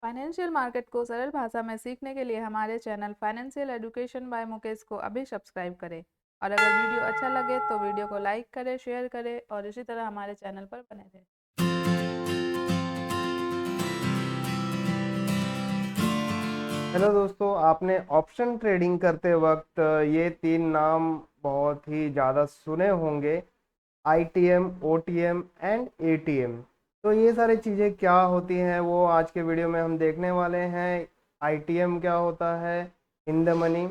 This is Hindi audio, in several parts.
फाइनेंशियल मार्केट को सरल भाषा में सीखने के लिए हमारे channel financial education by Mukesh को अभी सब्सक्राइब करें। और अगर वीडियो अच्छा लगे तो वीडियो को लाइक करें, शेयर करें और इसी तरह हमारे चैनल पर बने रहें। हेलो दोस्तों, आपने ऑप्शन ट्रेडिंग करते वक्त ये तीन नाम बहुत ही ज़्यादा सुने होंगे। ITM, OTM and ATM. तो ये सारी चीज़ें क्या होती हैं वो आज के वीडियो में हम देखने वाले हैं। आईटीएम क्या होता है, in the money.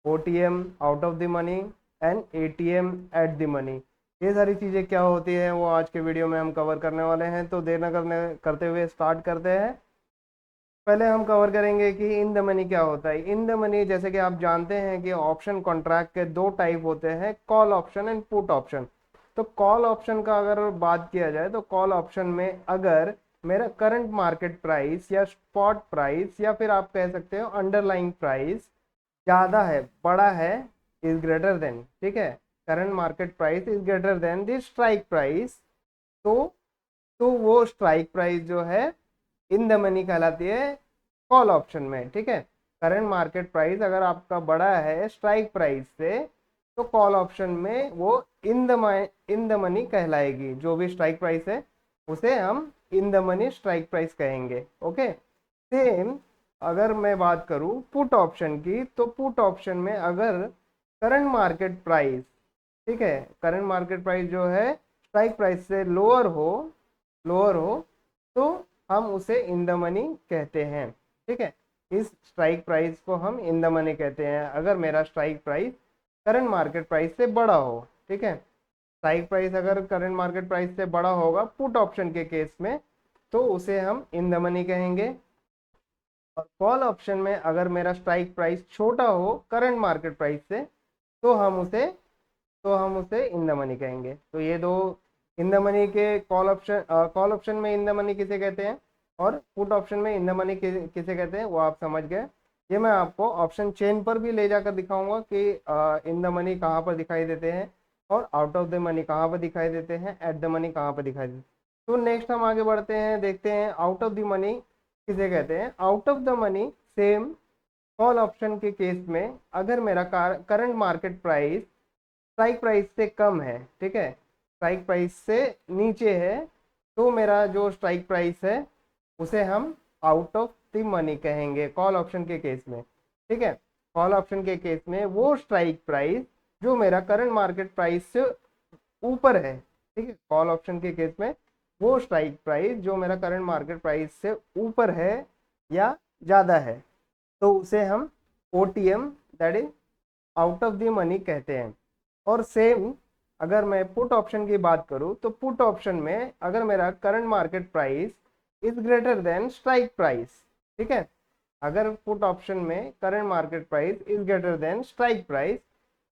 OTM, out of the money. And ATM, at the money. ये सारी चीज़ें क्या होती हैं वो आज के वीडियो में हम कवर करने वाले हैं। तो देर न करते हुए स्टार्ट करते हैं। पहले हम कवर करेंगे कि इन द मनी क्या होता है। इन द मनी, जैसे कि आप जानते हैं कि ऑप्शन कॉन्ट्रैक्ट के दो टाइप होते हैं, call option and put option. तो कॉल ऑप्शन का अगर बात किया जाए तो कॉल ऑप्शन में अगर मेरा करंट मार्केट प्राइस या स्पॉट प्राइस या फिर आप कह सकते हो अंडरलाइंग प्राइस ज़्यादा है, बड़ा है, इज ग्रेटर देन, ठीक है, current market price is greater than the strike price, तो वो स्ट्राइक प्राइस जो है इन द मनी कहलाती है कॉल ऑप्शन में। ठीक है, करंट मार्केट प्राइस अगर आपका बड़ा है स्ट्राइक प्राइस से तो कॉल ऑप्शन में वो इन द मनी कहलाएगी। जो भी स्ट्राइक प्राइस है उसे हम in the money strike price कहेंगे। ओके, सेम अगर मैं बात करूं पुट ऑप्शन की, तो पुट ऑप्शन में अगर करंट मार्केट प्राइस, ठीक है, करंट मार्केट प्राइस जो है स्ट्राइक प्राइस से लोअर हो तो हम उसे इन द मनी कहते हैं। ठीक है, इस स्ट्राइक प्राइस को हम इन द मनी कहते हैं अगर मेरा strike price current market price से बड़ा हो। ठीक है, स्ट्राइक प्राइस अगर करंट मार्केट प्राइस से बड़ा होगा पुट ऑप्शन के केस में तो उसे हम इन द मनी कहेंगे। और कॉल ऑप्शन में अगर मेरा स्ट्राइक प्राइस छोटा हो करंट मार्केट प्राइस से तो हम उसे इन द मनी कहेंगे। तो ये दो इन द मनी के कॉल ऑप्शन में इन द मनी किसे कहते हैं और पुट ऑप्शन में इन द मनी किसे कहते हैं वो आप समझ गए। ये मैं आपको ऑप्शन चेन पर भी ले जाकर दिखाऊंगा कि इन द मनी कहाँ पर दिखाई देते हैं और आउट ऑफ द मनी कहाँ पर दिखाई देते हैं, एट द मनी कहाँ पर दिखाई देते हैं। तो नेक्स्ट हम आगे बढ़ते हैं, देखते हैं आउट ऑफ द मनी किसे कहते हैं। Out of the money same call option के केस में अगर मेरा current market price strike price से कम है, ठीक है, स्ट्राइक प्राइस से नीचे है, तो मेरा जो स्ट्राइक प्राइस है उसे हम आउट ऑफ द मनी कहेंगे कॉल ऑप्शन के केस में। ठीक है, कॉल ऑप्शन के केस में वो स्ट्राइक प्राइस जो मेरा करंट मार्केट प्राइस से ऊपर है। ठीक है, कॉल ऑप्शन के केस में वो स्ट्राइक प्राइस जो मेरा करंट मार्केट प्राइस से ऊपर है या ज़्यादा है तो उसे हम OTM, that is out of the money कहते हैं। और सेम अगर मैं पुट ऑप्शन की बात करूं तो पुट ऑप्शन में अगर मेरा current market price is greater than strike price, ठीक है, अगर पुट ऑप्शन में current market price is greater than strike price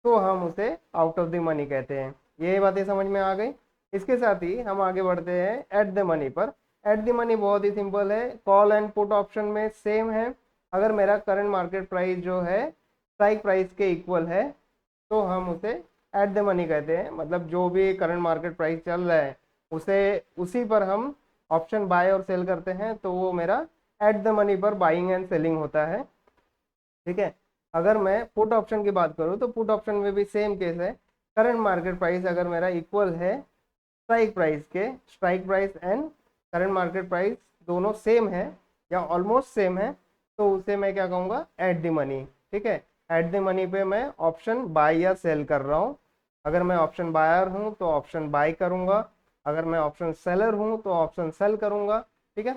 तो हम उसे आउट ऑफ द मनी कहते हैं। ये बातें समझ में आ गई। इसके साथ ही हम आगे बढ़ते हैं एट द मनी पर। एट द मनी बहुत ही सिंपल है, कॉल एंड पुट ऑप्शन में सेम है। अगर मेरा करंट मार्केट प्राइस जो है स्ट्राइक प्राइस के इक्वल है तो हम उसे एट द मनी कहते हैं। मतलब जो भी करंट मार्केट प्राइस चल रहा है उसे उसी पर हम ऑप्शन बाय और सेल करते हैं तो वो मेरा एट द मनी पर बाइंग एंड सेलिंग होता है। ठीक है, अगर मैं पुट ऑप्शन की बात करूं तो पुट ऑप्शन में भी सेम केस है। करंट मार्केट प्राइस अगर मेरा इक्वल है स्ट्राइक प्राइस के, strike price and current market price दोनों सेम है या ऑलमोस्ट सेम है तो उसे मैं क्या कहूँगा, एट द मनी। ठीक है, एट द मनी पे मैं ऑप्शन बाय या सेल कर रहा हूँ। अगर मैं ऑप्शन बायर हूँ तो ऑप्शन बाय करूँगा, अगर मैं ऑप्शन सेलर हूँ तो ऑप्शन सेल करूँगा। ठीक है,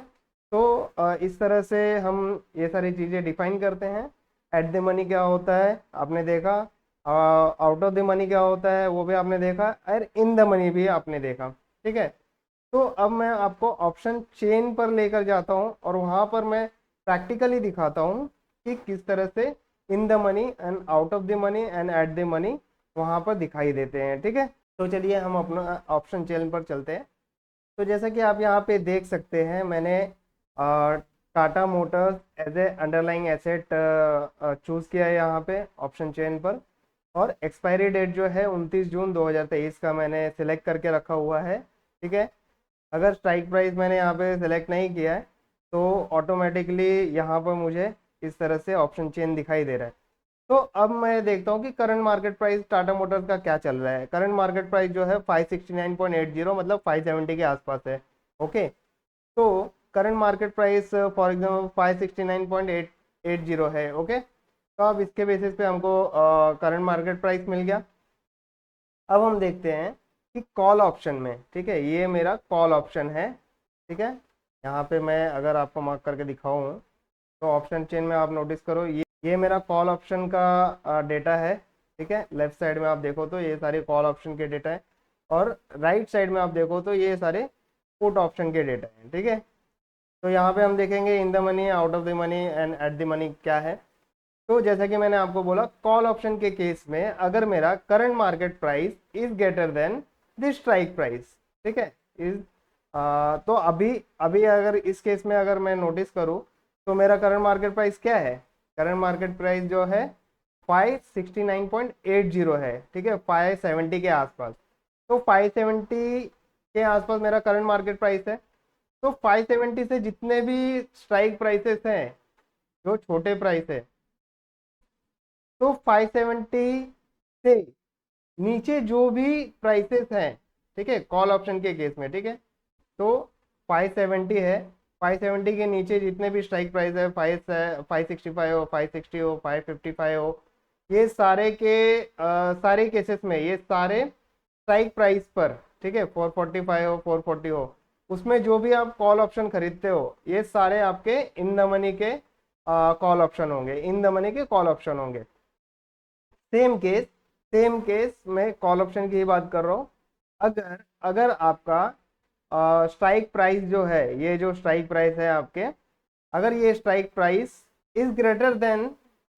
तो इस तरह से हम ये सारी चीज़ें डिफाइन करते हैं। एट द मनी क्या होता है आपने देखा, आउट ऑफ द मनी क्या होता है वो भी आपने देखा, और इन द मनी भी आपने देखा। ठीक है, तो अब मैं आपको ऑप्शन चेन पर लेकर जाता हूँ और वहाँ पर मैं प्रैक्टिकली दिखाता हूँ कि किस तरह से in the money and out of the money and at the money वहाँ पर दिखाई देते हैं। ठीक है, तो चलिए हम अपना ऑप्शन चेन पर चलते हैं। तो जैसा कि आप यहाँ पे देख सकते हैं मैंने Tata Motors as a underlying asset choose किया है यहाँ पे ऑप्शन चेन पर, और एक्सपायरी डेट जो है 29 जून 2023 का मैंने सिलेक्ट करके रखा हुआ है। ठीक है, अगर स्ट्राइक प्राइस मैंने यहाँ पे सिलेक्ट नहीं किया है तो ऑटोमेटिकली यहाँ पर मुझे इस तरह से ऑप्शन चेन दिखाई दे रहा है। तो अब मैं देखता हूँ कि current market price Tata Motors का क्या चल रहा है। करंट मार्केट प्राइस जो है 569.80 मतलब 570 के आसपास है। ओके, तो current market price for example 569.80 है। ओके, तो अब इसके बेसिस पे हमको करंट मार्केट प्राइस मिल गया। अब हम देखते हैं कि कॉल ऑप्शन में, ठीक है, ये मेरा कॉल ऑप्शन है। ठीक है, यहाँ पे मैं अगर आपको मार्क करके दिखाऊं तो ऑप्शन चेन में आप नोटिस करो, ये मेरा कॉल ऑप्शन का डेटा है। ठीक है, लेफ्ट साइड में आप देखो तो ये सारे कॉल ऑप्शन के डेटा है, और राइट साइड में आप देखो तो ये सारे पुट ऑप्शन के डेटा है। ठीक है, तो यहाँ पे हम देखेंगे in the money, out of the money and at the money क्या है। तो जैसा कि मैंने आपको बोला, कॉल ऑप्शन के केस में अगर मेरा current market price is greater than the strike price, ठीक है, इज तो अभी अभी अगर इस केस में अगर मैं नोटिस करूं तो मेरा करंट मार्केट प्राइस क्या है। करंट मार्केट प्राइस जो है 569.80 है। ठीक है, 570 के आसपास। तो 570 के आसपास मेरा करंट मार्केट प्राइस है। तो 570 से जितने भी स्ट्राइक प्राइसेस हैं, जो छोटे प्राइस है, तो 570 से नीचे जो भी प्राइसेस हैं, ठीक है, कॉल ऑप्शन के केस में, ठीक है, तो 570 है, 570 के नीचे जितने भी स्ट्राइक प्राइस है, 565 हो, 560 हो, 555 हो, ये सारे के सारे केसेस में ये सारे स्ट्राइक प्राइस पर, ठीक है, 445 हो, 440 हो, उसमें जो भी आप कॉल ऑप्शन खरीदते हो ये सारे आपके इन द मनी के कॉल ऑप्शन होंगे, इन द मनी के कॉल ऑप्शन होंगे। सेम केस मैं कॉल ऑप्शन की ही बात कर रहा हूँ। अगर अगर आपका स्ट्राइक प्राइस जो है, ये जो स्ट्राइक प्राइस है आपके, अगर ये strike price is greater than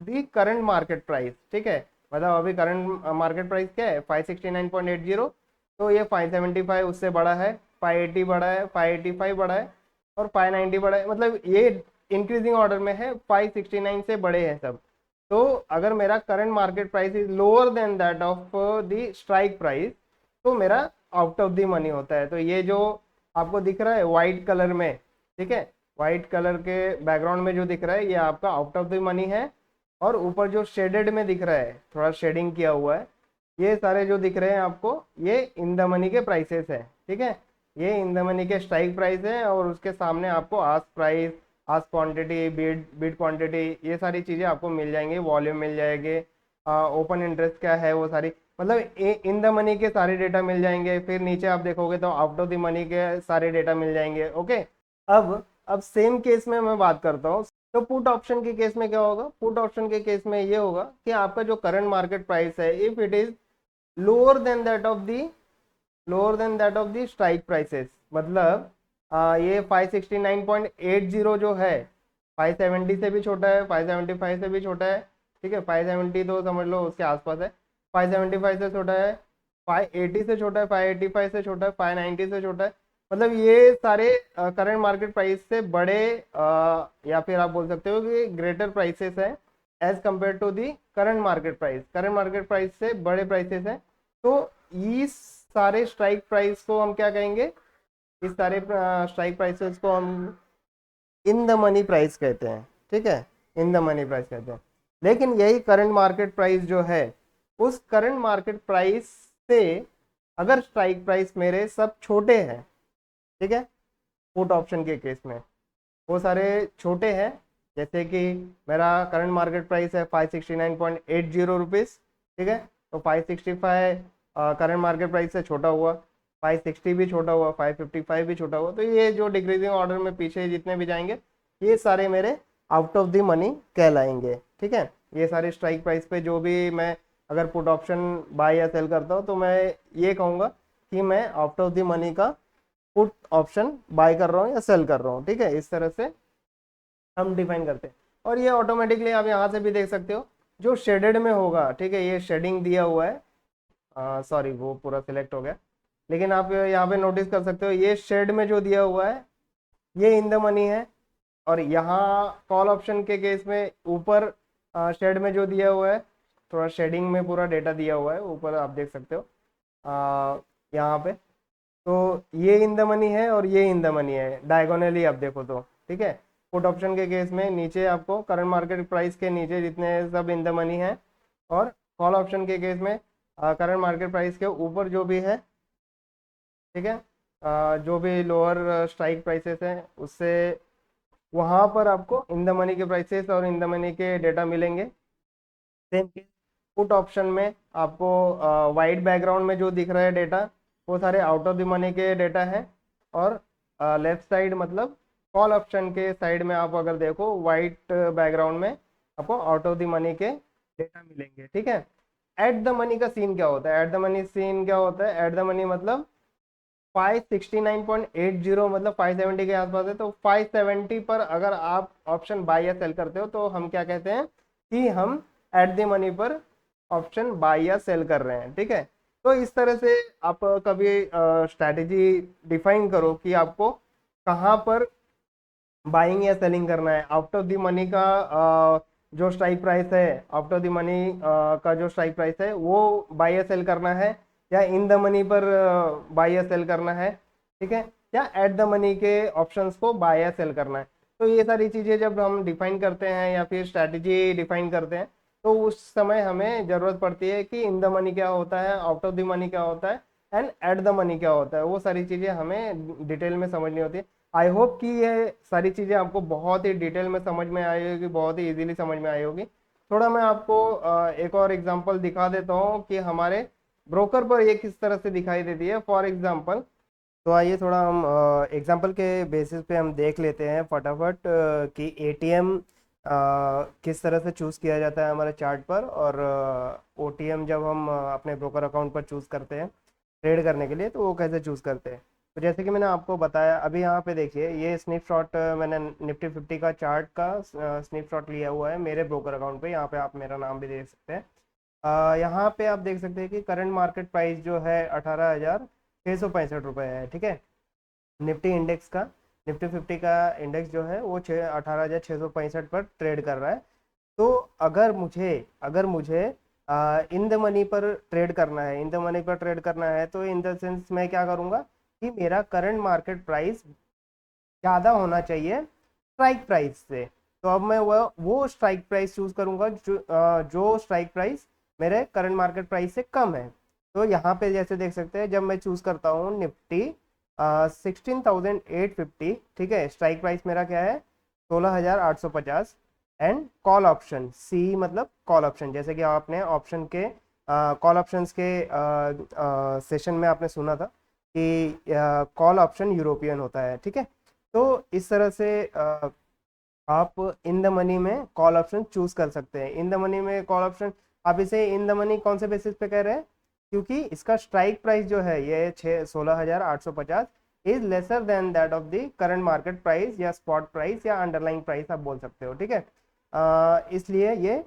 the current market price, ठीक है, मतलब अभी करंट मार्केट प्राइस क्या है 569.80, तो ये 575 उससे बड़ा है, 580 बड़ा है, 585 बड़ा है, और 590 बड़ा है, मतलब ये इंक्रीजिंग ऑर्डर में है, 569 से बड़े हैं सब। तो अगर मेरा current market price is lower than that of the strike price, तो मेरा आउट ऑफ द मनी होता है। तो ये जो आपको दिख रहा है व्हाइट कलर में, ठीक है, व्हाइट कलर के बैकग्राउंड में जो दिख रहा है ये आपका आउट ऑफ द मनी है, और ऊपर जो शेडेड में दिख रहा है, थोड़ा शेडिंग किया हुआ है, ये सारे जो दिख रहे हैं आपको ये इन द मनी के प्राइसेस है। ठीक है, ये इन द मनी के स्ट्राइक प्राइस है, और उसके सामने आपको ask price, ask quantity, bid quantity, ये सारी चीज़ें आपको मिल जाएंगी, वॉल्यूम मिल जाएंगे, ओपन इंटरेस्ट क्या है वो सारी, मतलब इन द मनी के सारे डेटा मिल जाएंगे। फिर नीचे आप देखोगे तो आउट ऑफ द मनी के सारे डेटा मिल जाएंगे। ओके, अब सेम केस में मैं बात करता हूँ। तो पुट ऑप्शन के केस में क्या होगा, पुट ऑप्शन के केस में ये होगा कि आपका जो करंट मार्केट प्राइस है, if it is lower than that of the strike prices, मतलब ये 569.80 जो है 570 से भी छोटा है, 575 से भी छोटा है, ठीक है, 570 तो समझ लो उसके आसपास है, 575 से छोटा है, 580 से छोटा है, 585 से छोटा है, 590 से छोटा है, मतलब ये सारे करंट मार्केट प्राइस से बड़े, या फिर आप बोल सकते हो कि ग्रेटर प्राइसेस है as compare to the current market price, current market price से बड़े प्राइसेस हैं। तो इस सारे स्ट्राइक प्राइस को हम क्या कहेंगे, इस सारे स्ट्राइक प्राइसेस को हम इन द मनी प्राइस कहते हैं। ठीक है, इन द मनी प्राइस कहते हैं। लेकिन यही करंट मार्केट प्राइस जो है, उस करंट मार्केट प्राइस से अगर स्ट्राइक प्राइस मेरे सब छोटे हैं, ठीक है, पुट ऑप्शन के केस में वो सारे छोटे हैं, जैसे कि मेरा करंट मार्केट प्राइस है 569.80 रुपीज़, ठीक है, तो 565 करंट मार्केट प्राइस से छोटा हुआ, 560 भी छोटा हुआ, 555 भी छोटा हुआ, तो ये जो डिक्रीजिंग ऑर्डर में पीछे जितने भी जाएंगे ये सारे मेरे आउट ऑफ द मनी कहलाएंगे। ठीक है, ये सारे स्ट्राइक प्राइस पे जो भी मैं अगर पुट ऑप्शन बाय या सेल करता हूँ तो मैं ये कहूँगा कि मैं आउट ऑफ द मनी का पुट ऑप्शन बाय कर रहा हूँ या सेल कर रहा हूँ। ठीक है, इस तरह से हम डिफाइन करते हैं। और ये ऑटोमेटिकली आप यहाँ से भी देख सकते हो, जो शेडेड में होगा, ठीक है, ये शेडिंग दिया हुआ है, सॉरी वो पूरा सिलेक्ट हो गया, लेकिन आप यहाँ पे नोटिस कर सकते हो ये शेड में जो दिया हुआ है ये इन द मनी है, और यहाँ कॉल ऑप्शन के केस में ऊपर शेड में जो दिया हुआ है, थोड़ा शेडिंग में पूरा डेटा दिया हुआ है ऊपर आप देख सकते हो यहाँ पे, तो ये इन द मनी है और ये इन द मनी है डायगोनली आप देखो तो। ठीक है, पुट ऑप्शन के केस में नीचे आपको करंट मार्केट प्राइस के नीचे जितने सब इन द मनी है, और कॉल ऑप्शन के केस में करंट मार्केट प्राइस के ऊपर जो भी है, ठीक है, जो भी लोअर स्ट्राइक प्राइसेस हैं उससे वहाँ पर आपको इन द मनी के प्राइसेस और इन द मनी के डेटा मिलेंगे। सेम केस पुट ऑप्शन में आपको वाइट बैकग्राउंड में जो दिख रहा है डेटा वो सारे आउट ऑफ द मनी के डेटा है, और लेफ्ट साइड मतलब कॉल ऑप्शन के साइड में आप अगर देखो वाइट बैकग्राउंड में आपको आउट ऑफ द मनी के डेटा मिलेंगे। ठीक है, एट द मनी का सीन क्या होता है? एट द मनी सीन क्या होता है? एट द मनी मतलब 569.80 मतलब 570 के आसपास है, तो 570 पर अगर आप ऑप्शन बाय या सेल करते हो तो हम क्या कहते हैं कि हम एट द मनी पर ऑप्शन बाय या सेल कर रहे हैं। ठीक है, तो इस तरह से आप कभी स्ट्रैटेजी डिफाइन करो कि आपको कहाँ पर बाइंग या सेलिंग करना है। आउट ऑफ द मनी का जो स्ट्राइक प्राइस है, आउट ऑफ द मनी का जो स्ट्राइक प्राइस है वो बाय या सेल करना है, या इन द मनी पर बाय या सेल करना है, ठीक है, या एट द मनी के ऑप्शंस को बाय या सेल करना है। तो ये सारी चीज़ें जब हम डिफाइन करते हैं या फिर स्ट्रैटेजी डिफाइन करते हैं तो उस समय हमें ज़रूरत पड़ती है कि इन द मनी क्या होता है, आउट ऑफ द मनी क्या होता है, एंड एट द मनी क्या होता है। वो सारी चीज़ें हमें डिटेल में समझनी होती है। आई होप कि ये सारी चीज़ें आपको बहुत ही डिटेल में समझ में आई होगी, बहुत ही इजीली समझ में आई होगी। थोड़ा मैं आपको एक और एग्जांपल दिखा देता हूँ कि हमारे ब्रोकर पर ये किस तरह से दिखाई देती है। फॉर एग्जांपल, तो आइए थोड़ा हम एग्जांपल के बेसिस पे हम देख लेते हैं फटाफट कि एटीएम किस तरह से चूज़ किया जाता है हमारे चार्ट पर, और ओटीएम जब हम अपने ब्रोकर अकाउंट पर चूज़ करते हैं ट्रेड करने के लिए तो वो कैसे चूज़ करते हैं। तो जैसे कि मैंने आपको बताया, अभी यहाँ पे देखिए ये स्नैपशॉट मैंने निफ्टी 50 का चार्ट का स्नैपशॉट लिया हुआ है मेरे ब्रोकर अकाउंट पे। यहाँ पे आप मेरा नाम भी देख सकते हैं। यहाँ पे आप देख सकते हैं कि करंट मार्केट प्राइस जो है 18,665 रुपये है। ठीक है, निफ्टी इंडेक्स का, निफ्टी 50 का इंडेक्स जो है वो 18,665 पर ट्रेड कर रहा है। तो अगर मुझे इन द मनी पर ट्रेड करना है, इन द मनी पर ट्रेड करना है तो इन द सेंस मैं क्या करूँगा कि मेरा करंट मार्केट प्राइस ज़्यादा होना चाहिए स्ट्राइक प्राइस से। तो अब मैं वो स्ट्राइक प्राइस चूज़ करूँगा जो स्ट्राइक प्राइस मेरे करंट मार्केट प्राइस से कम है। तो यहाँ पे जैसे देख सकते हैं जब मैं चूज़ करता हूँ निफ्टी 16,850, ठीक है, स्ट्राइक प्राइस मेरा क्या है 16,850, एंड कॉल ऑप्शन सी मतलब कॉल ऑप्शन, जैसे कि आपने ऑप्शन के कॉल ऑप्शंस के सेशन में आपने सुना था कि कॉल ऑप्शन यूरोपियन होता है। ठीक है, तो इस तरह से आप इन द मनी में कॉल ऑप्शन चूज कर सकते हैं। इन द मनी में कॉल ऑप्शन, आप इसे इन द मनी कौन से बेसिस पे कह रहे हैं? क्योंकि इसका स्ट्राइक प्राइस जो है ये 16,850 is lesser than that of the current market price या स्पॉट प्राइस या अंडरलाइंग प्राइस आप बोल सकते हो। ठीक है, इसलिए ये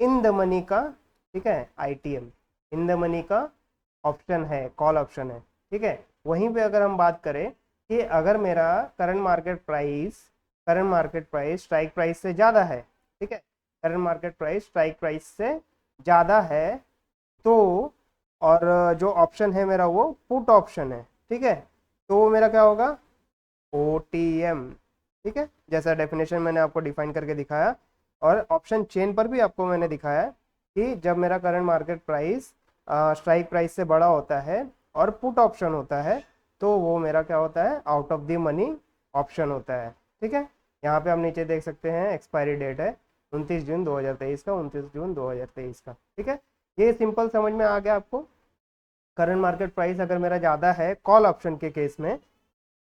इन द मनी का, ठीक है, आईटीएम इन द मनी का ऑप्शन है, कॉल ऑप्शन है। ठीक है, वहीं पे अगर हम बात करें कि अगर मेरा current market price strike price से ज़्यादा है, ठीक है, current market price strike price से ज़्यादा है, तो और जो ऑप्शन है मेरा वो पुट ऑप्शन है, ठीक है, तो वो मेरा क्या होगा ओटीएम। ठीक है, जैसा डेफिनेशन मैंने आपको डिफाइन करके दिखाया, और ऑप्शन चेन पर भी आपको मैंने दिखाया कि जब मेरा current market price strike price से बड़ा होता है और पुट ऑप्शन होता है तो वो मेरा क्या होता है out of the money option होता है। ठीक है, यहाँ पे हम नीचे देख सकते हैं एक्सपायरी डेट है 29 जून 2023 का, 29 जून 2023 का। ठीक है, ये सिंपल समझ में आ गया आपको। करंट मार्केट प्राइस अगर मेरा ज़्यादा है कॉल ऑप्शन के केस में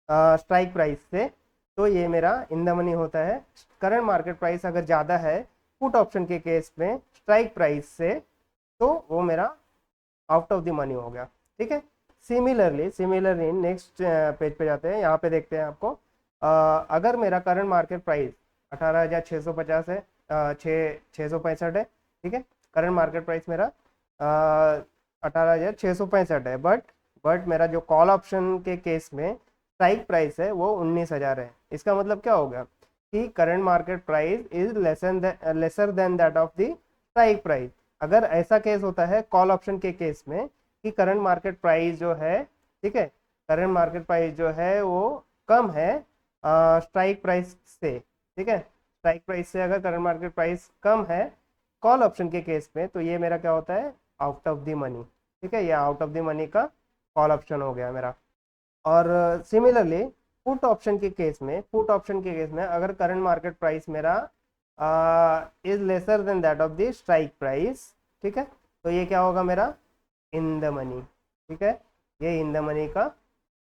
स्ट्राइक प्राइस से, तो ये मेरा इन द मनी होता है। करंट मार्केट प्राइस अगर ज़्यादा है पुट ऑप्शन के केस में स्ट्राइक प्राइस से, तो वो मेरा आउट ऑफ द मनी हो गया। ठीक है, सिमिलरली नेक्स्ट पेज पे जाते हैं। यहाँ पे देखते हैं आपको अगर मेरा करंट मार्केट प्राइस 18,650 है, 665 है, ठीक है, करंट मार्केट प्राइस मेरा 18,665 है, बट मेरा जो कॉल ऑप्शन के केस में स्ट्राइक प्राइस है वो 19,000 है। इसका मतलब क्या होगा कि current market price is lesser than that of the strike price. अगर ऐसा केस होता है कॉल ऑप्शन के केस में कि करंट मार्केट प्राइस जो है, ठीक है, करंट मार्केट प्राइस जो है वो कम है स्ट्राइक प्राइस से, ठीक है। स्ट्राइक प्राइस से अगर करंट मार्केट प्राइस कम है कॉल ऑप्शन के केस में, तो ये मेरा क्या होता है, आउट ऑफ द मनी। ठीक है, ये आउट ऑफ द मनी का कॉल ऑप्शन हो गया मेरा। और सिमिलरली पुट ऑप्शन के केस में, पुट ऑप्शन के केस में अगर करंट मार्केट प्राइस मेरा is lesser than that of the strike price, ठीक है, तो ये क्या होगा मेरा, इन द मनी। ठीक है, ये इन द मनी का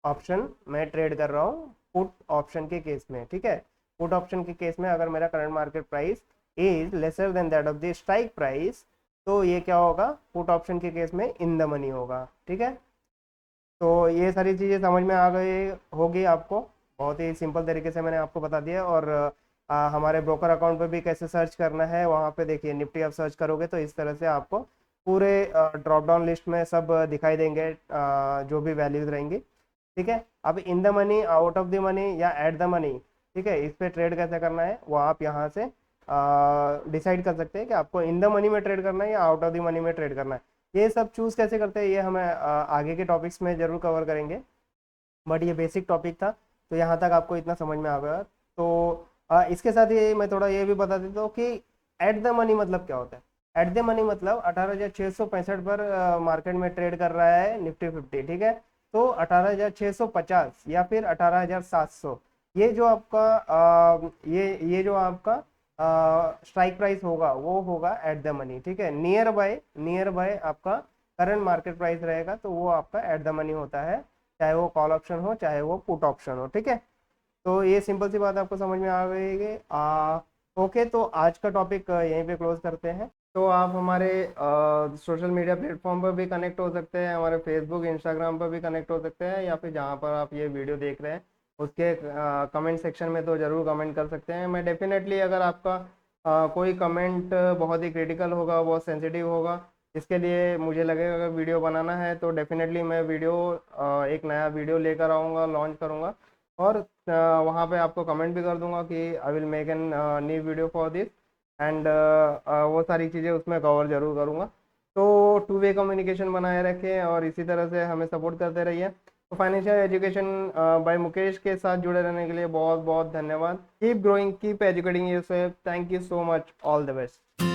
ऑप्शन मैं ट्रेड कर रहा हूँ पुट ऑप्शन के केस में। ठीक है, पुट ऑप्शन के केस में अगर मेरा current market price is lesser than that of the strike price, तो ये क्या होगा, पुट ऑप्शन के केस में इन द मनी होगा। ठीक है, तो ये सारी चीज़ें समझ में आ गई होगी आपको, बहुत ही सिंपल तरीके से मैंने आपको बता दिया। और हमारे ब्रोकर अकाउंट पे भी कैसे सर्च करना है, वहाँ पे देखिए निफ्टी आप सर्च करोगे तो इस तरह से आपको पूरे ड्रॉप डाउन लिस्ट में सब दिखाई देंगे, जो भी वैल्यूज रहेंगी। ठीक है, अब in the money, out of the money या एट द मनी, ठीक है, इस पे ट्रेड कैसे करना है वो आप यहाँ से डिसाइड कर सकते हैं कि आपको इन द मनी में ट्रेड करना है या आउट ऑफ द मनी में ट्रेड करना है। ये सब चूज़ कैसे करते हैं ये हमें आगे के टॉपिक्स में ज़रूर कवर करेंगे, बट ये बेसिक टॉपिक था, तो यहाँ तक आपको इतना समझ में आ गया। तो इसके साथ ही मैं थोड़ा ये भी बता देता हूँ कि एट द मनी मतलब क्या होता है। एट द मनी मतलब 18,665 पर मार्केट में ट्रेड कर रहा है निफ्टी 50। ठीक है, तो 18,650 या फिर 18,700, ये जो आपका ये जो आपका स्ट्राइक प्राइस होगा वो होगा एट द मनी। ठीक है, नियर बाय आपका करंट मार्केट प्राइस रहेगा, तो वो आपका एट द मनी होता है, चाहे वो कॉल ऑप्शन हो चाहे वो पुट ऑप्शन हो। ठीक है, तो ये सिंपल सी बात आपको समझ में आ गई है। ओके, तो आज का टॉपिक यहीं पे क्लोज करते हैं। तो आप हमारे सोशल मीडिया प्लेटफॉर्म पर भी कनेक्ट हो सकते हैं, हमारे फेसबुक इंस्टाग्राम पर भी कनेक्ट हो सकते हैं, या फिर जहाँ पर आप ये वीडियो देख रहे हैं उसके कमेंट सेक्शन में तो ज़रूर कमेंट कर सकते हैं। मैं डेफिनेटली अगर आपका कोई कमेंट बहुत ही क्रिटिकल होगा, बहुत सेंसिटिव होगा, इसके लिए मुझे लगेगा अगर वीडियो बनाना है तो डेफिनेटली मैं एक नया वीडियो लेकर आऊँगा, लॉन्च करूँगा, और वहाँ पे आपको कमेंट भी कर दूंगा कि I will make an new video for this, and वो सारी चीज़ें उसमें कवर जरूर करूँगा। तो टू वे कम्युनिकेशन बनाए रखें और इसी तरह से हमें सपोर्ट करते रहिए। तो फाइनेंशियल एजुकेशन बाय मुकेश के साथ जुड़े रहने के लिए बहुत बहुत धन्यवाद। Keep growing, keep educating yourself. Thank you so much, all the best.